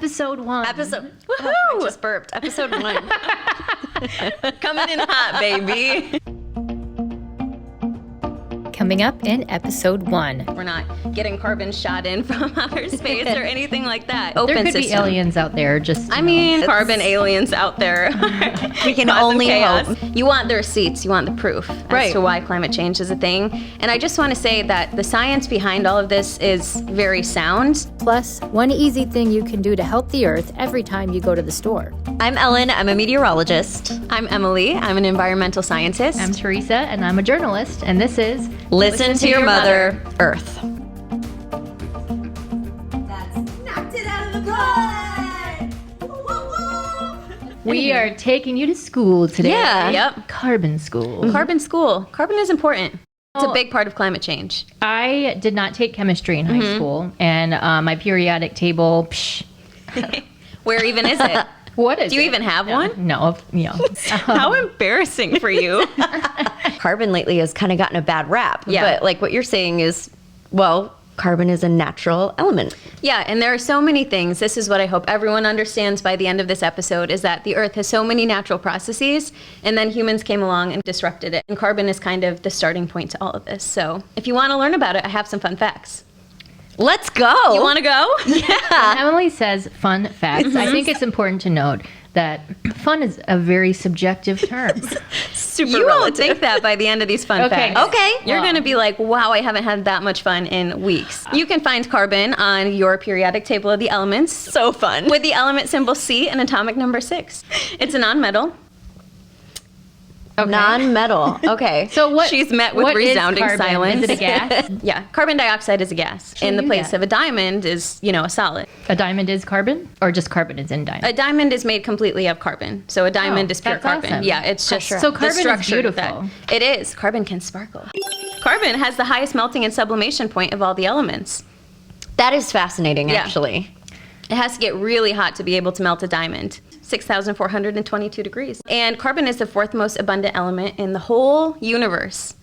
episode 1. Woohoo! I just burped. Episode 1. Coming in hot, baby. Coming up in episode 1. We're not getting carbon shot in from outer space or anything like that. There Open could be system. aliens out there, just I mean, carbon aliens out there. We can Cause some only chaos. hope. You want the receipts, you want the proof as to why climate change is a thing. And I just want to say that the science behind all of this is very sound. Plus, one easy thing you can do to help the Earth every time you go to the store. I'm Ellen. I'm a meteorologist. I'm Emily. I'm an environmental scientist. I'm Teresa, and I'm a journalist, and this is Listen to your mother, Earth. We are taking you to school today. Yeah. Yep. Carbon school. Carbon school. Carbon is important. It's a Oh. big part of climate change. I did not take chemistry in high school, and my periodic table, Where even is it? what is Do you it? even have one? No, How embarrassing for you. Carbon lately has kind of gotten a bad rap. Yeah. But like what you're saying is, well, carbon is a natural element. Yeah, and there are so many things. This is what I hope everyone understands by the end of this episode, is that the Earth has so many natural processes, and then humans came along and disrupted it. And carbon is kind of the starting point to all of this. So if you want to learn about it, I have some fun facts. Let's go. You want to go? When Emily says fun facts, I think it's important to note that fun is a very subjective term. Super You won't relative. think that by the end of these fun Okay. facts. Okay. You're Wow. going to be like, wow, I haven't had that much fun in weeks. You can find carbon on your periodic table of the elements So fun. with the element symbol C and atomic number 6. It's a non-metal. Non-metal. Okay. So what? She's met with what is resounding carbon? silence. Is it a gas? Yeah, carbon dioxide is a gas. In the knew place that. of a diamond is, a solid. A diamond is carbon, or just carbon is in diamond? A diamond is made completely of carbon. So a diamond Oh, is pure that's carbon. awesome. Yeah, it's just So the carbon is structure beautiful. It is. Carbon can sparkle. Carbon has the highest melting and sublimation point of all the elements. That is fascinating, Yeah. actually. It has to get really hot to be able to melt a diamond. 6,422 degrees. And carbon is the fourth most abundant element in the whole universe.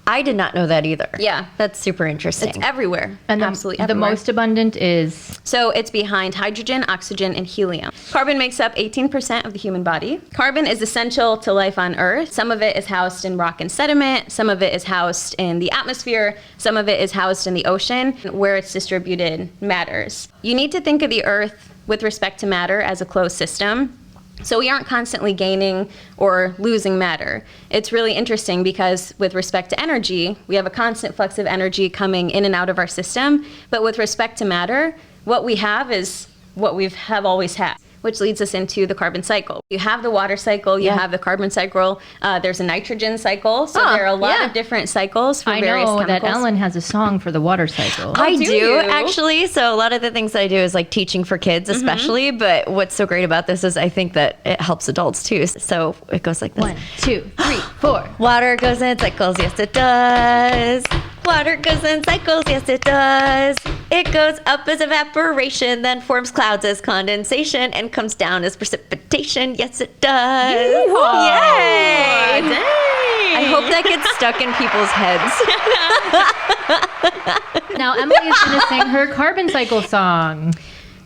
I did not know that either. Yeah. That's super interesting. It's everywhere. And Absolutely the everywhere. most abundant is So it's behind hydrogen, oxygen, and helium. Carbon makes up 18% of the human body. Carbon is essential to life on Earth. Some of it is housed in rock and sediment. Some of it is housed in the atmosphere. Some of it is housed in the ocean. Where it's distributed matters. You need to think of the Earth with respect to matter as a closed system. So we aren't constantly gaining or losing matter. It's really interesting because with respect to energy, we have a constant flux of energy coming in and out of our system. But with respect to matter, what we have is what we have always had, which leads us into the carbon cycle. You have the water cycle, you have the carbon cycle, there's a nitrogen cycle. So there are a lot of different cycles for I various know chemicals. that Ellen has a song for the water cycle. I do do you? actually. So a lot of the things I do is like teaching for kids, especially. But what's so great about this is I think that it helps adults too. So it goes like this. 1, 2, 3, 4. Water goes in cycles, yes it does. Water goes in cycles, yes it does. It goes up as evaporation, then forms clouds as condensation, and comes down as precipitation, yes it does. Yay! Dang. I hope that gets stuck in people's heads. Now Emily is going to sing her carbon cycle song.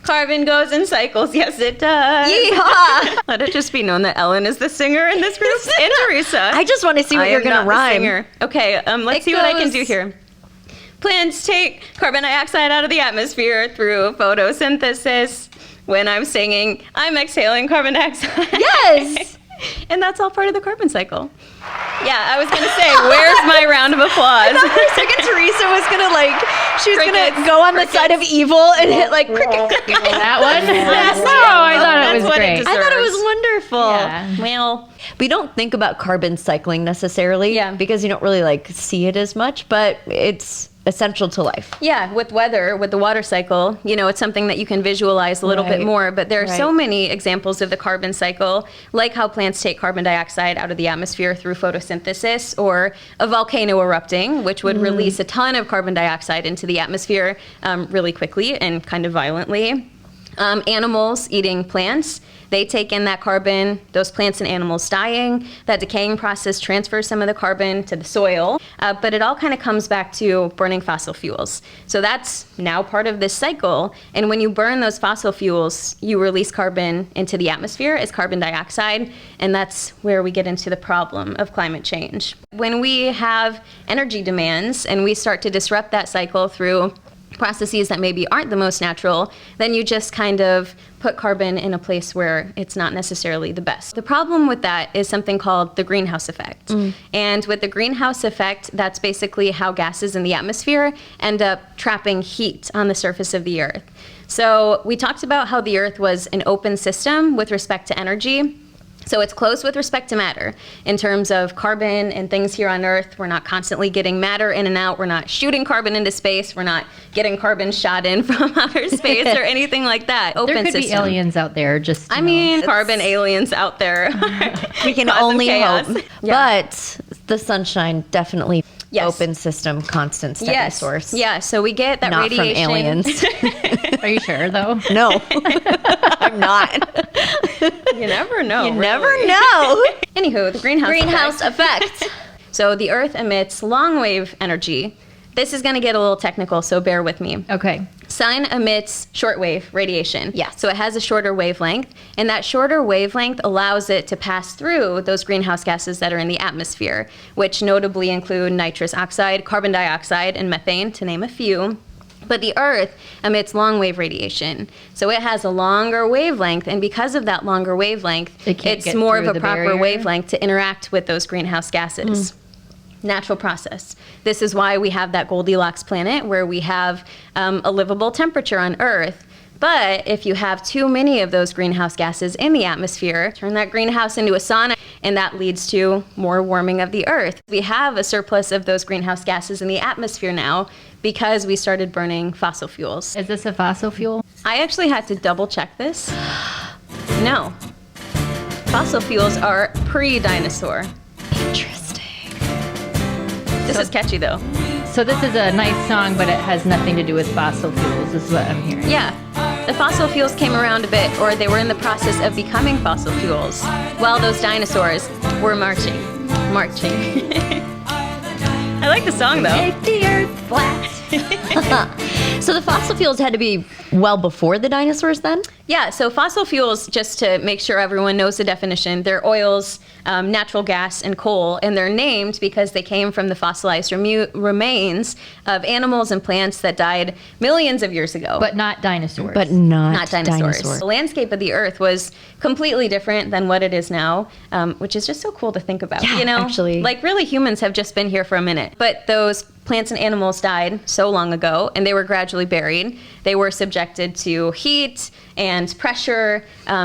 Carbon goes in cycles, yes it does. Yeehaw! Let it just be known that Ellen is the singer in this group, and Teresa. I just want to see what I you're am going not to the rhyme. singer. Okay, let's It see what I can goes- do here. Plants take carbon dioxide out of the atmosphere through photosynthesis. When I'm singing, I'm exhaling carbon dioxide. Yes! And that's all part of the carbon cycle. Yeah, I was going to say, where's my round of applause? For a second, Teresa was going to she was going Crickets, to go on the side of evil and hit like cricket, cricket. That one? Yes. Oh, I thought That's it was what it great. deserves. I thought it was wonderful. Yeah. Well, We don't think about carbon cycling necessarily because you don't really see it as much, but it's essential to life. yeah, with weather, with the water cycle, it's something that you can visualize a little bit Right. more. But there are so Right. many examples of the carbon cycle, like how plants take carbon dioxide out of the atmosphere through photosynthesis, or a volcano erupting, which would release a ton of carbon dioxide into the atmosphere really quickly and kind of violently. Animals eating plants, they take in that carbon, those plants and animals dying. That decaying process transfers some of the carbon to the soil, but it all kind of comes back to burning fossil fuels. So that's now part of this cycle. And when you burn those fossil fuels, you release carbon into the atmosphere as carbon dioxide, and that's where we get into the problem of climate change. When we have energy demands and we start to disrupt that cycle through processes that maybe aren't the most natural, then you just kind of put carbon in a place where it's not necessarily the best. The problem with that is something called the greenhouse effect. And with the greenhouse effect, that's basically how gases in the atmosphere end up trapping heat on the surface of the Earth. So we talked about how the Earth was an open system with respect to energy. So it's closed with respect to matter. In terms of carbon and things here on Earth, we're not constantly getting matter in and out. We're not shooting carbon into space. We're not getting carbon shot in from outer space or anything like that. Open There could system. be aliens out there just I mean, carbon aliens out there. We can Cause of only chaos. hope. Yeah. But the sunshine definitely Yes. open system, constant, steady source. Yeah, so we get that Not radiation. from aliens. Are you sure, though? No, I'm not. You never know. You really. never know. Anywho, the greenhouse Effect. So the Earth emits long wave energy. This is going to get a little technical, so bear with me. Okay. Sun emits shortwave radiation. Yeah. So it has a shorter wavelength, and that shorter wavelength allows it to pass through those greenhouse gases that are in the atmosphere, which notably include nitrous oxide, carbon dioxide, and methane, to name a few. But the Earth emits long wave radiation. So it has a longer wavelength, and because of that longer wavelength, It can't it's get more of through a the proper barrier? wavelength to interact with those greenhouse gases. Natural process. This is why we have that Goldilocks planet where we have a livable temperature on Earth. But if you have too many of those greenhouse gases in the atmosphere, turn that greenhouse into a sauna, and that leads to more warming of the Earth. We have a surplus of those greenhouse gases in the atmosphere now because we started burning fossil fuels. Is this a fossil fuel? I actually had to double check this. No. Fossil fuels are pre-dinosaur. Interesting. This is catchy though. So this is a nice song, but it has nothing to do with fossil fuels, is what I'm hearing. Yeah. The fossil fuels came around a bit, or they were in the process of becoming fossil fuels, while those dinosaurs were marching. I like the song though. Make the earth flat. So the fossil fuels had to be well before the dinosaurs then? Yeah, so fossil fuels, just to make sure everyone knows the definition, they're oils, natural gas, and coal, and they're named because they came from the fossilized remains of animals and plants that died millions of years ago. But not dinosaurs. But not, Not dinosaurs. The landscape of the Earth was completely different than what it is now, which is just so cool to think about. Yeah, you know, actually. like really humans have just been here for a minute, but those plants and animals died so long ago, and they were gradually buried. They were subjected to heat and pressure,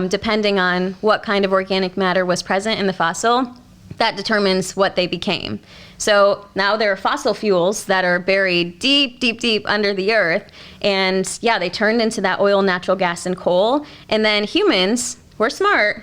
depending on what kind of organic matter was present in the fossil. That determines what they became. So now there are fossil fuels that are buried deep, deep, deep under the earth. And yeah, they turned into that oil, natural gas, and coal. And then humans, we're smart,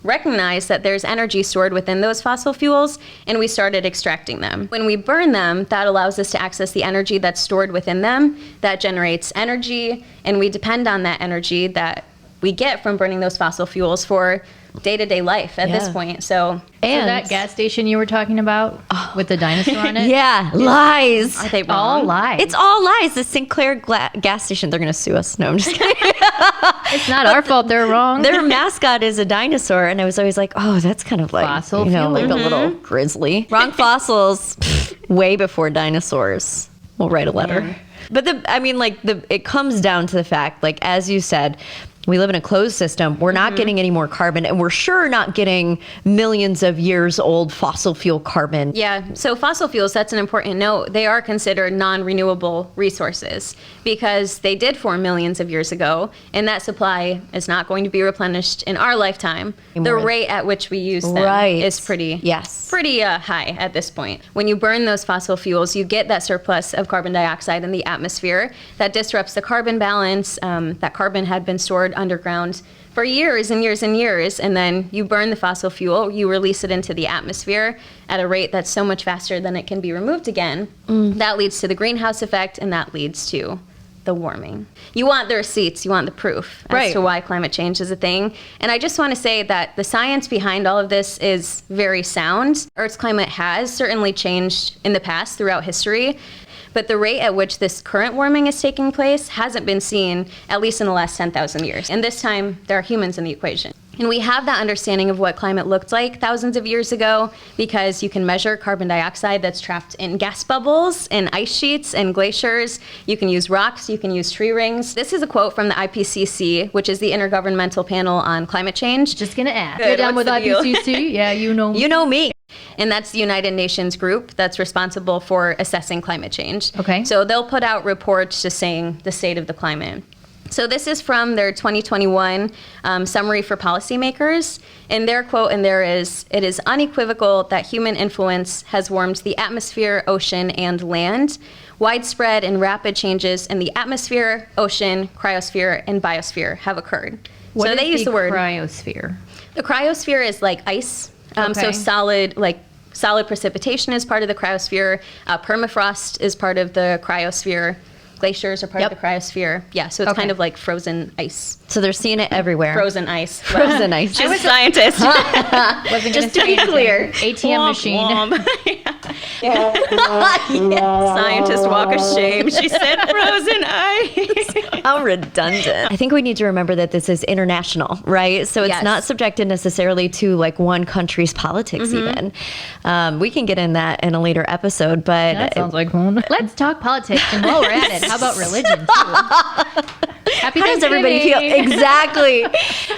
recognized that there's energy stored within those fossil fuels, and we started extracting them. When we burn them, that allows us to access the energy that's stored within them. That generates energy, and we depend on that energy that we get from burning those fossil fuels for day-to-day life at this Yeah. point. So So that gas station you were talking about with the dinosaur on it? Yeah, lies. are they wrong? All lies. It's all lies. The Sinclair gas station, they're going to sue us. No, I'm just kidding. It's not our fault they're wrong. Their mascot is a dinosaur, and I was always like, oh, that's kind of like, Fossil you know, fuel. like a little grizzly. Wrong fossils, way before dinosaurs. We'll write a letter. But it comes down to the fact, like, as you said, we live in a closed system. We're not getting any more carbon, and we're sure not getting millions of years old fossil fuel carbon. Yeah, so fossil fuels, that's an important note. They are considered non-renewable resources because they did form millions of years ago, and that supply is not going to be replenished in our lifetime. The rate at which we use them is pretty high at this point. When you burn those fossil fuels, you get that surplus of carbon dioxide in the atmosphere that disrupts the carbon balance. That carbon had been stored underground for years and years and years, and then you burn the fossil fuel, you release it into the atmosphere at a rate that's so much faster than it can be removed again. That leads to the greenhouse effect, and that leads to the warming. You want the receipts, you want the proof as to why climate change is a thing. And I just want to say that the science behind all of this is very sound. Earth's climate has certainly changed in the past throughout history, but the rate at which this current warming is taking place hasn't been seen, at least in the last 10,000 years. And this time, there are humans in the equation. And we have that understanding of what climate looked like thousands of years ago because you can measure carbon dioxide that's trapped in gas bubbles, in ice sheets, and glaciers. You can use rocks, you can use tree rings. This is a quote from the IPCC, which is the Intergovernmental Panel on Climate Change. Just gonna ask. Good. You're down What's with the deal? IPCC? Yeah, you know. You know me. And that's the United Nations group that's responsible for assessing climate change. Okay. So they'll put out reports just saying the state of the climate. So this is from their 2021 summary for policymakers. And their quote in there is, "It is unequivocal that human influence has warmed the atmosphere, ocean, and land. Widespread and rapid changes in the atmosphere, ocean, cryosphere, and biosphere have occurred." What so is they use the word cryosphere? The cryosphere is like ice. So Okay. solid precipitation is part of the cryosphere. Permafrost is part of the cryosphere. Glaciers are part of the cryosphere. Yeah, so it's kind of like frozen ice. So they're seeing it everywhere. Frozen ice. Frozen ice. She's a scientist. Wasn't Just gonna to be say anything. clear. ATM machine. Scientist walk of shame. She said frozen ice. How redundant. I think we need to remember that this is international, right? So it's Yes. not subjected necessarily to like one country's politics even. We can get in that in a later episode, but That sounds like fun. Let's talk politics, and while we're at it, how about religion too? Happy how does everybody feel? Thanksgiving. Exactly.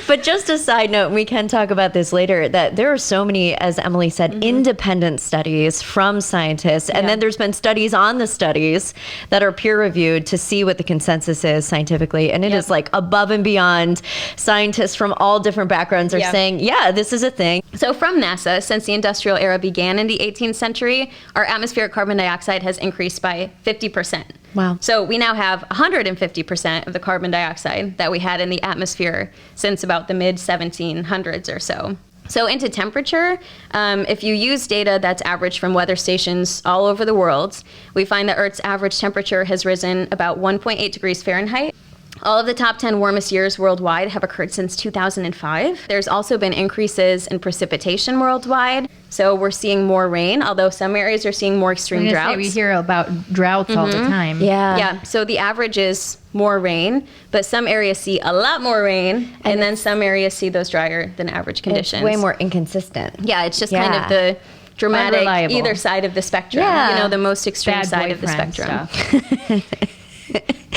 But just a side note, we can talk about this later, that there are so many, as Emily said, independent studies from scientists. And then there's been studies on the studies that are peer reviewed to see what the consensus is scientifically. And it is like above and beyond. Scientists from all different backgrounds are saying, yeah, this is a thing. So from NASA, since the industrial era began in the 18th century, our atmospheric carbon dioxide has increased by 50%. Wow. So we now have 150% of the carbon dioxide that we had in the atmosphere since about the mid 1700s or so. So into temperature, if you use data that's averaged from weather stations all over the world, we find that Earth's average temperature has risen about 1.8 degrees Fahrenheit. All of the top 10 warmest years worldwide have occurred since 2005. There's also been increases in precipitation worldwide. So we're seeing more rain, although some areas are seeing more extreme droughts. We hear about droughts all the time. Yeah, so the average is more rain, but some areas see a lot more rain, and then some areas see those drier than average conditions. It's way more inconsistent. Yeah, it's just kind of the dramatic Unreliable. either side of the spectrum. Yeah. You know, the most extreme Bad side of the boyfriend spectrum. stuff.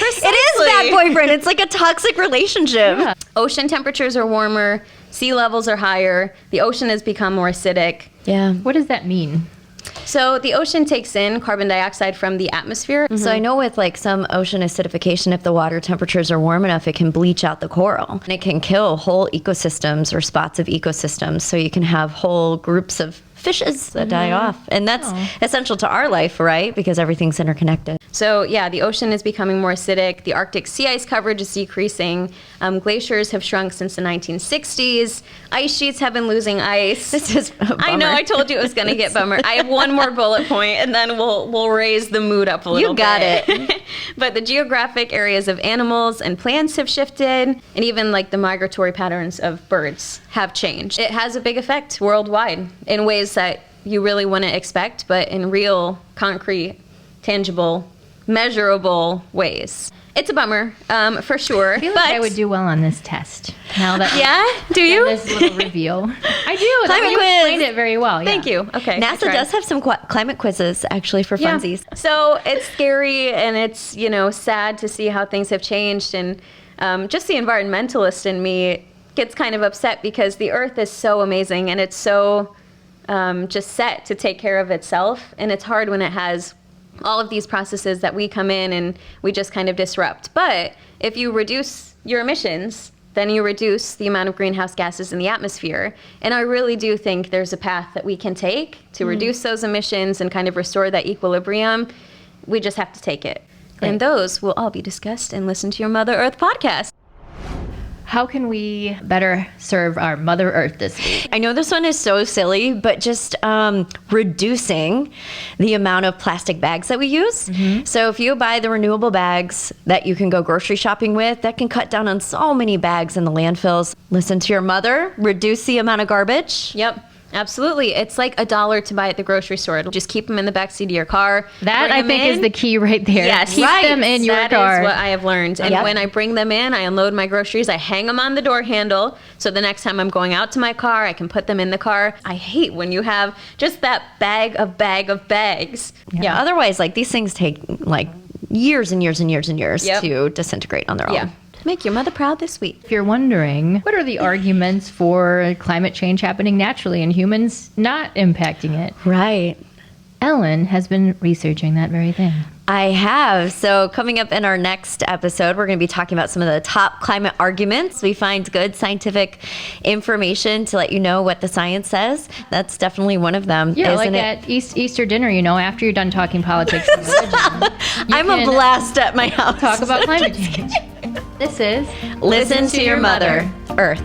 It is bad boyfriend. It's like a toxic relationship. Yeah. Ocean temperatures are warmer, sea levels are higher, the ocean has become more acidic. Yeah. What does that mean? So the ocean takes in carbon dioxide from the atmosphere. So I know with like some ocean acidification, if the water temperatures are warm enough, it can bleach out the coral. And it can kill whole ecosystems or spots of ecosystems. So you can have whole groups of fishes that die off. And that's essential to our life, right? Because everything's interconnected. So yeah, the ocean is becoming more acidic. The Arctic sea ice coverage is decreasing. Glaciers have shrunk since the 1960s. Ice sheets have been losing ice. This is a I know. bummer. I told you it was going to get bummer. I have one more bullet point, and then we'll raise the mood up a little bit. You got it. But the geographic areas of animals and plants have shifted, and even like the migratory patterns of birds have changed. It has a big effect worldwide in ways that you really wouldn't expect, but in real, concrete, tangible, measurable ways. It's a bummer, for sure. I feel but like I would do well on this test. Now that do you? this little reveal, I do. Climate You quiz. explained it very well. Thank yeah. you. Okay. I NASA tried. does have some climate quizzes actually for funsies. So it's scary and it's, sad to see how things have changed. And just the environmentalist in me gets kind of upset because the earth is so amazing and it's so just set to take care of itself. And it's hard when it has all of these processes that we come in and we just kind of disrupt. But if you reduce your emissions, then you reduce the amount of greenhouse gases in the atmosphere. And I really do think there's a path that we can take to reduce those emissions and kind of restore that equilibrium. We just have to take it. Great. And those will all be discussed and listened to your Mother Earth podcast. How can we better serve our Mother Earth this week? I know this one is so silly, but just reducing the amount of plastic bags that we use. So if you buy the renewable bags that you can go grocery shopping with, that can cut down on so many bags in the landfills. Listen to your mother, reduce the amount of garbage. Yep. Absolutely. It's like $1 to buy at the grocery store. It'll just keep them in the backseat of your car. That, Bring I them think, in. is the key right there. Yes. Keep Right. them in your That car. is what I have learned. And Yep. when I bring them in, I unload my groceries. I hang them on the door handle. So the next time I'm going out to my car, I can put them in the car. I hate when you have just that bag of bags. Yeah, otherwise, like, these things take, like, years and years and years and years Yep. to disintegrate on their own. Yeah. Make your mother proud this week. If you're wondering, what are the arguments for climate change happening naturally and humans not impacting it? Right. Ellen has been researching that very thing. I have. So coming up in our next episode, we're going to be talking about some of the top climate arguments. We find good scientific information to let you know what the science says. That's definitely one of them. Yeah, isn't like it? at Easter dinner, after you're done talking politics and religion, I'm a can blast at my house. talk about climate change. This is Listen to your mother, Earth.